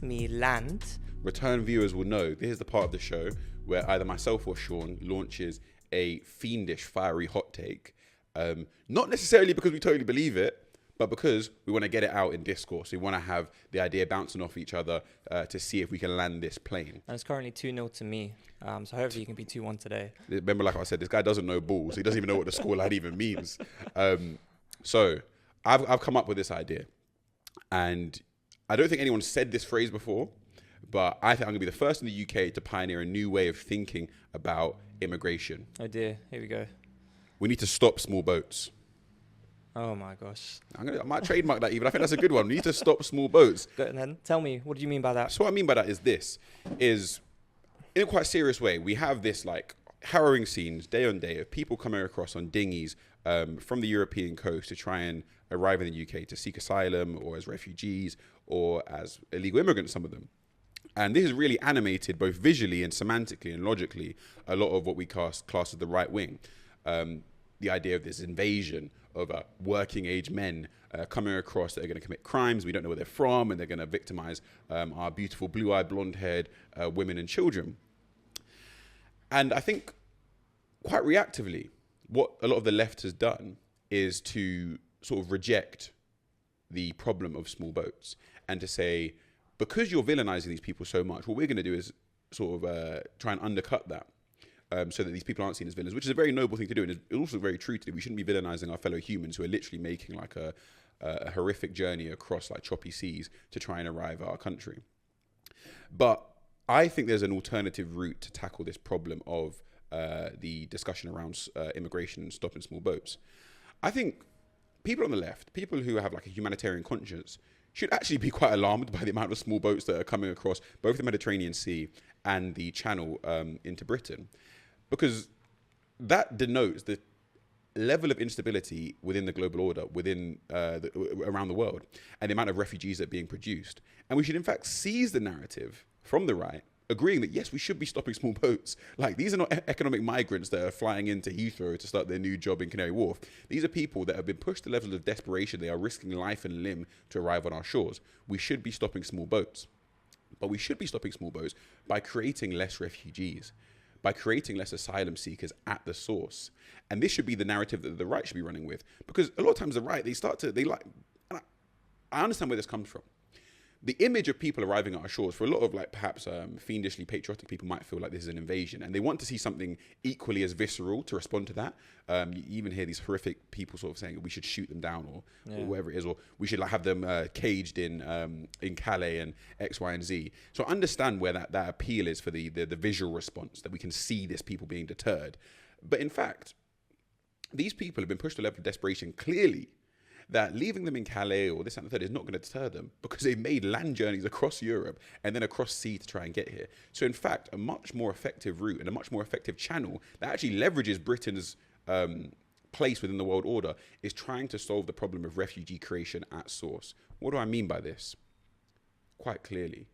let me land. Return viewers will know this is the part of the show where either myself or Sean launches a fiendish, fiery hot take. Not necessarily because we totally believe it, but because we want to get it out in discourse. We want to have the idea bouncing off each other to see if we can land this plane. And it's currently 2-0 to me. So hopefully you can be 2-1 today. Remember, like I said, this guy doesn't know balls. He doesn't even know what the scoreline even means. So I've come up with this idea. And I don't think anyone said this phrase before, but I think I'm going to be the first in the UK to pioneer a new way of thinking about immigration. Oh dear, here we go. We need to stop small boats. Oh my gosh. I might trademark that even. I think that's a good one. We need to stop small boats. Go and then tell me, what do you mean by that? So what I mean by that is in a quite serious way, we have this like harrowing scenes day on day of people coming across on dinghies from the European coast to try and arrive in the UK to seek asylum or as refugees or as illegal immigrants, some of them. And this has really animated both visually and semantically and logically a lot of what we class as the right wing. The idea of this invasion of working age men coming across that are going to commit crimes. We don't know where they're from, and they're going to victimize our beautiful blue-eyed, blonde-haired women and children. And I think quite reactively, what a lot of the left has done is to sort of reject the problem of small boats and to say, because you're villainizing these people so much, what we're going to do is sort of try and undercut that. So that these people aren't seen as villains, which is a very noble thing to do. And it's also very true to do. We shouldn't be villainizing our fellow humans who are literally making like a horrific journey across like choppy seas to try and arrive at our country. But I think there's an alternative route to tackle this problem of the discussion around immigration and stopping small boats. I think people on the left, people who have like a humanitarian conscience, should actually be quite alarmed by the amount of small boats that are coming across both the Mediterranean Sea and the Channel into Britain. Because that denotes the level of instability within the global order, within around the world, and the amount of refugees that are being produced. And we should, in fact, seize the narrative from the right, agreeing that, yes, we should be stopping small boats. Like, these are not economic migrants that are flying into Heathrow to start their new job in Canary Wharf. These are people that have been pushed to levels of desperation. They are risking life and limb to arrive on our shores. We should be stopping small boats. But we should be stopping small boats by creating less refugees, by creating less asylum seekers at the source. And this should be the narrative that the right should be running with. Because a lot of times the right, and I understand where this comes from. The image of people arriving at our shores, for a lot of like perhaps fiendishly patriotic people, might feel like this is an invasion, and they want to see something equally as visceral to respond to that. You even hear these horrific people sort of saying we should shoot them down or whatever it is, or we should like have them caged in Calais and X, Y, and Z. So I understand where that appeal is for the visual response, that we can see this people being deterred. But in fact, these people have been pushed to a level of desperation clearly that leaving them in Calais or this and the third is not going to deter them, because they've made land journeys across Europe and then across sea to try and get here. So in fact, a much more effective route and a much more effective channel that actually leverages Britain's place within the world order is trying to solve the problem of refugee creation at source. What do I mean by this? Quite clearly.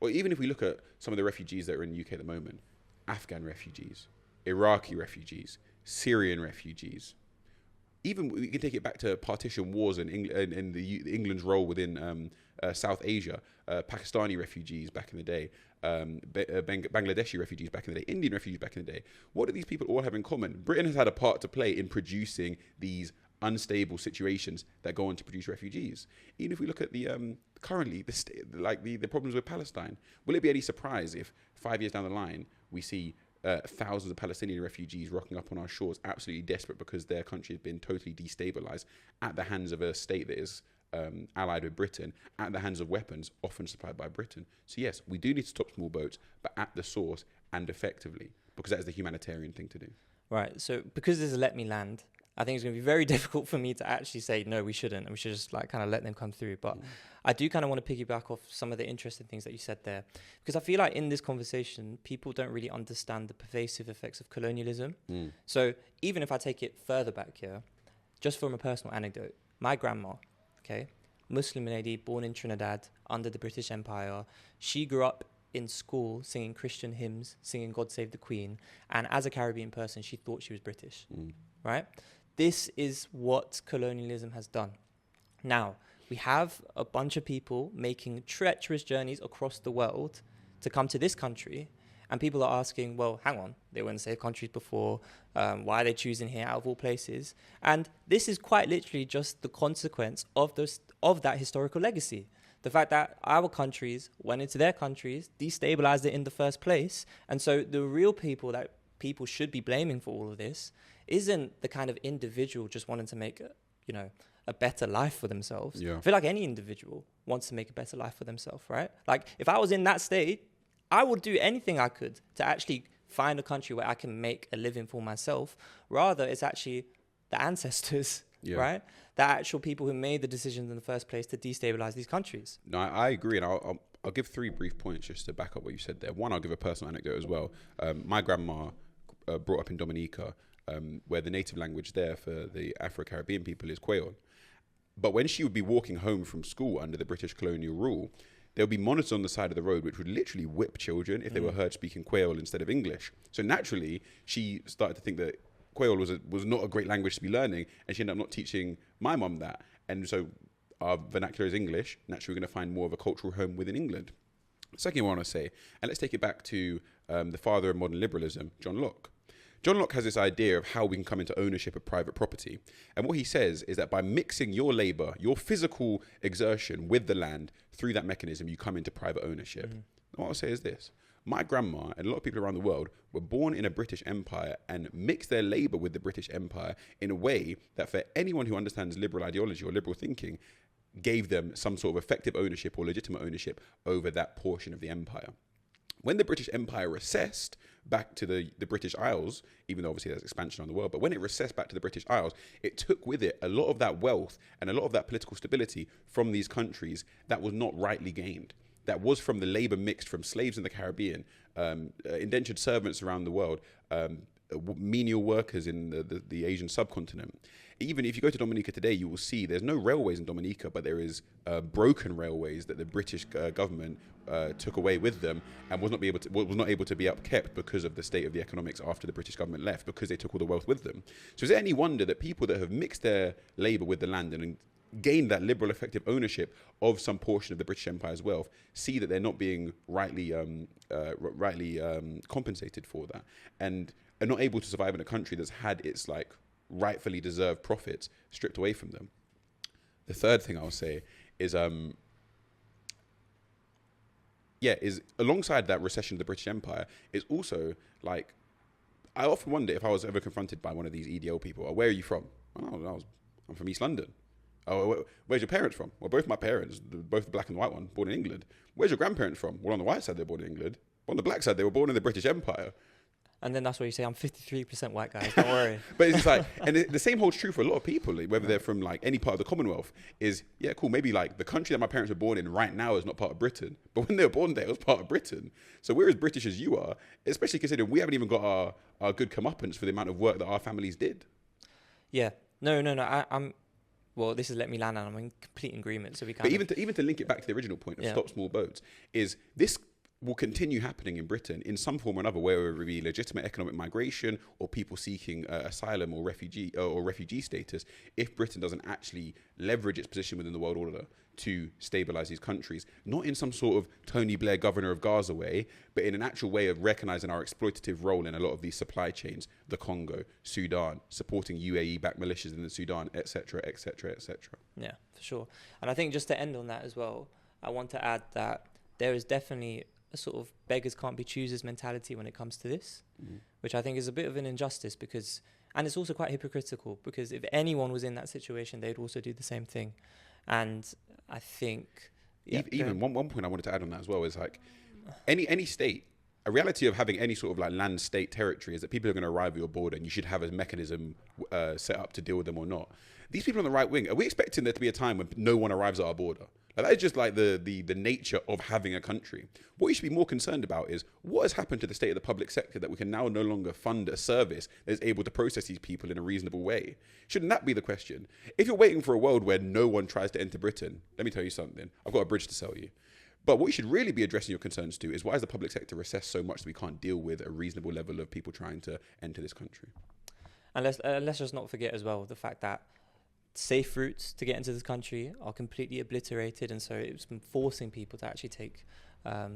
Well, even if we look at some of the refugees that are in the UK at the moment, Afghan refugees, Iraqi refugees, Syrian refugees, even we can take it back to partition wars and England's role within South Asia, Pakistani refugees back in the day, Bangladeshi refugees back in the day, Indian refugees back in the day. What do these people all have in common? Britain has had a part to play in producing these unstable situations that go on to produce refugees. Even if we look at the currently the problems with Palestine, will it be any surprise if 5 years down the line we see thousands of Palestinian refugees rocking up on our shores, absolutely desperate because their country has been totally destabilized at the hands of a state that is allied with Britain, at the hands of weapons often supplied by Britain? So yes, we do need to stop small boats, but at the source and effectively, because that is the humanitarian thing to do. Right, so because this is Let Me Land, I think it's going to be very difficult for me to actually say, no, we shouldn't, and we should just like kind of let them come through. But I do kind of want to piggyback off some of the interesting things that you said there, because I feel like in this conversation, people don't really understand the pervasive effects of colonialism. So even if I take it further back here, just from a personal anecdote, my grandma, okay, Muslim lady, born in Trinidad under the British Empire, she grew up in school singing Christian hymns, singing God Save the Queen, and as a Caribbean person, she thought she was British, right? This is what colonialism has done. Now, we have a bunch of people making treacherous journeys across the world to come to this country. And people are asking, well, hang on, they were in safe countries before. Why are they choosing here out of all places? And this is quite literally just the consequence of that historical legacy. The fact that our countries went into their countries, destabilized it in the first place. And so the real people that people should be blaming for all of this isn't the kind of individual just wanting to make a better life for themselves. Yeah. I feel like any individual wants to make a better life for themselves, right? Like if I was in that state, I would do anything I could to actually find a country where I can make a living for myself. Rather, it's actually the ancestors, right? The actual people who made the decisions in the first place to destabilize these countries. No, I agree. And I'll give 3 brief points just to back up what you said there. One, I'll give a personal anecdote as well. My grandma brought up in Dominica, where the native language there for the Afro-Caribbean people is Creole. But when she would be walking home from school under the British colonial rule, there would be monitors on the side of the road which would literally whip children if they were heard speaking Creole instead of English. So naturally, she started to think that Creole was not a great language to be learning, and she ended up not teaching my mum that. And so our vernacular is English. Naturally, we're going to find more of a cultural home within England. Second, I want to say, and let's take it back to the father of modern liberalism, John Locke. John Locke has this idea of how we can come into ownership of private property. And what he says is that by mixing your labour, your physical exertion with the land, through that mechanism, you come into private ownership. And what I'll say is this. My grandma and a lot of people around the world were born in a British Empire and mixed their labour with the British Empire in a way that for anyone who understands liberal ideology or liberal thinking, gave them some sort of effective ownership or legitimate ownership over that portion of the empire. When the British Empire recessed back to the British Isles, even though obviously there's expansion on the world, but when it recessed back to the British Isles, it took with it a lot of that wealth and a lot of that political stability from these countries that was not rightly gained. That was from the labour mixed from slaves in the Caribbean, indentured servants around the world, menial workers in the Asian subcontinent. Even if you go to Dominica today, you will see there's no railways in Dominica, but there is broken railways that the British government took away with them and was not able to be upkept because of the state of the economics after the British government left, because they took all the wealth with them. So is there any wonder that people that have mixed their labour with the land and gained that liberal effective ownership of some portion of the British Empire's wealth see that they're not being rightly compensated for that, and are not able to survive in a country that's had its rightfully deserved profits stripped away from them? The third thing I'll say is is alongside that recession of the British Empire is also I often wonder if I was ever confronted by one of these EDL people, where are you from? I'm from East London. Oh, where's your parents from? Well, both my parents, both the black and the white one, born in England. Where's your grandparents from? Well, on the white side, they were born in England. On the black side, they were born in the British Empire. And then that's where you say, I'm 53% white, guys, don't worry. But it's and the same holds true for a lot of people, whether they're from any part of the Commonwealth, is, yeah, cool, maybe the country that my parents were born in right now is not part of Britain. But when they were born there, it was part of Britain. So we're as British as you are, especially considering we haven't even got our good comeuppance for the amount of work that our families did. Yeah. No. I'm... Well, this is let me land, and I'm in complete agreement. So we can. But even to link it back to the original point of stop small boats, is this will continue happening in Britain in some form or another, where it will be legitimate economic migration or people seeking asylum or refugee status. If Britain doesn't actually leverage its position within the world order to stabilize these countries, not in some sort of Tony Blair governor of Gaza way, but in an actual way of recognizing our exploitative role in a lot of these supply chains, the Congo, Sudan, supporting UAE-backed militias in the Sudan, etc., etc., etc. Yeah, for sure. And I think just to end on that as well, I want to add that there is definitely a sort of beggars can't be choosers mentality when it comes to this, which I think is a bit of an injustice and it's also quite hypocritical, because if anyone was in that situation, they'd also do the same thing. And I think... Even one point I wanted to add on that as well is any state, a reality of having any sort of land state territory is that people are going to arrive at your border and you should have a mechanism set up to deal with them or not. These people on the right wing, are we expecting there to be a time when no one arrives at our border? That is just the nature of having a country. What you should be more concerned about is what has happened to the state of the public sector that we can now no longer fund a service that is able to process these people in a reasonable way. Shouldn't that be the question? If you're waiting for a world where no one tries to enter Britain, let me tell you something. I've got a bridge to sell you. But what you should really be addressing your concerns to is, why is the public sector recessed so much that we can't deal with a reasonable level of people trying to enter this country? And let's just not forget as well the fact that safe routes to get into this country are completely obliterated, and so it's been forcing people to actually take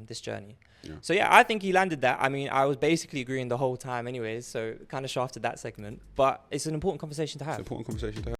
this journey. So yeah, I think he landed that. I mean, I was basically agreeing the whole time anyways, so kind of shafted that segment, but it's an important conversation to have. It's an important conversation to have.